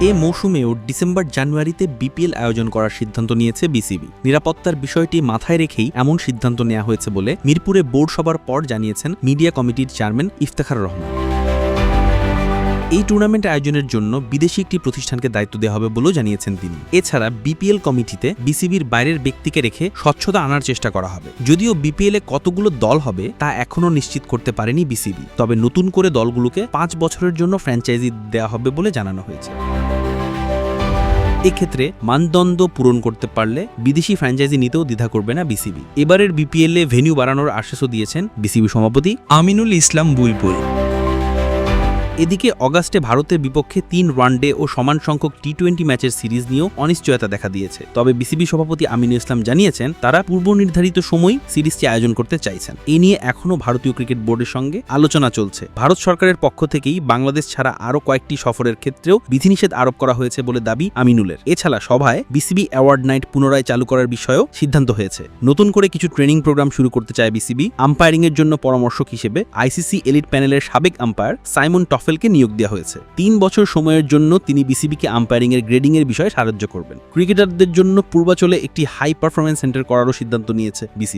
এ মৌসুমেও ডিসেম্বর-জানুয়ারিতে BPL আয়োজন করার সিদ্ধান্ত নিয়েছে বিসিবি। নিরাপত্তার বিষয়টি মাথায় রেখেই এমন সিদ্ধান্ত নেওয়া হয়েছে বলে মিরপুরে বোর্ড সভার পর জানিয়েছেন মিডিয়া কমিটির চেয়ারম্যান ইফতেখার রহমান। এই টুর্নামেন্ট আয়োজনের জন্য বিদেশি একটি প্রতিষ্ঠানকে দায়িত্ব দেওয়া হবে বলেও জানিয়েছেন তিনি। এছাড়া বিপিএল কমিটিতে বিসিবির বাইরের ব্যক্তিকে রেখে স্বচ্ছতা আনার চেষ্টা করা হবে। যদিও বিপিএলে কতগুলো দল হবে তা এখনও নিশ্চিত করতে পারেনি বিসিবি, তবে নতুন করে দলগুলোকে 5 বছরের জন্য ফ্র্যাঞ্চাইজি দেওয়া হবে বলে জানানো হয়েছে। এক্ষেত্রে মানদণ্ড পূরণ করতে পারলে বিদেশি ফ্র্যাঞ্চাইজি নিতেও দ্বিধা করবে না বিসিবি। এবারের বিপিএলে ভেন্যু বাড়ানোর আশ্বাসও দিয়েছেন বিসিবি সভাপতি আমিনুল ইসলাম বুলবুল। এদিকে অগাস্টে ভারতের বিপক্ষে 3 ওয়ানডে ও সমান সংখ্যক টি-20 ম্যাচের সিরিজ নিয়েও অনিশ্চয়তা দেখা দিয়েছে। তবে বিসিবি সভাপতি আমিনুল ইসলাম জানিয়েছেন তারা পূর্ব নির্ধারিত সময় সিরিজটি আয়োজন করতে চাইছেন। এ নিয়ে এখনও ভারতীয় ক্রিকেট বোর্ডের সঙ্গে আলোচনা চলছে। ভারত সরকারের পক্ষ থেকেই বাংলাদেশ ছাড়া আরও কয়েকটি সফরের ক্ষেত্রেও বিধিনিষেধ আরোপ করা হয়েছে বলে দাবি আমিনুলের। এছাড়া সভায় বিসিবি অ্যাওয়ার্ড নাইট পুনরায় চালু করার বিষয়েও সিদ্ধান্ত হয়েছে। নতুন করে কিছু ট্রেনিং প্রোগ্রাম শুরু করতে চায় বিসিবি। আম্পায়ারিংয়ের জন্য পরামর্শক হিসেবে আইসিসি এলিট প্যানেলের সাবেক আম্পায়ার সাইমন টফেলকে নিয়োগ দেওয়া হয়েছে। 3 বছর সময়ের জন্য তিনি বিসিবিকে আম্পায়ারিংয়ের গ্রেডিংয়ের বিষয়ে সাহায্য করবেন। ক্রিকেটারদের জন্য পূর্বাঞ্চলে একটি হাই পারফরম্যান্স সেন্টার করারও সিদ্ধান্ত নিয়েছে বিসিবি।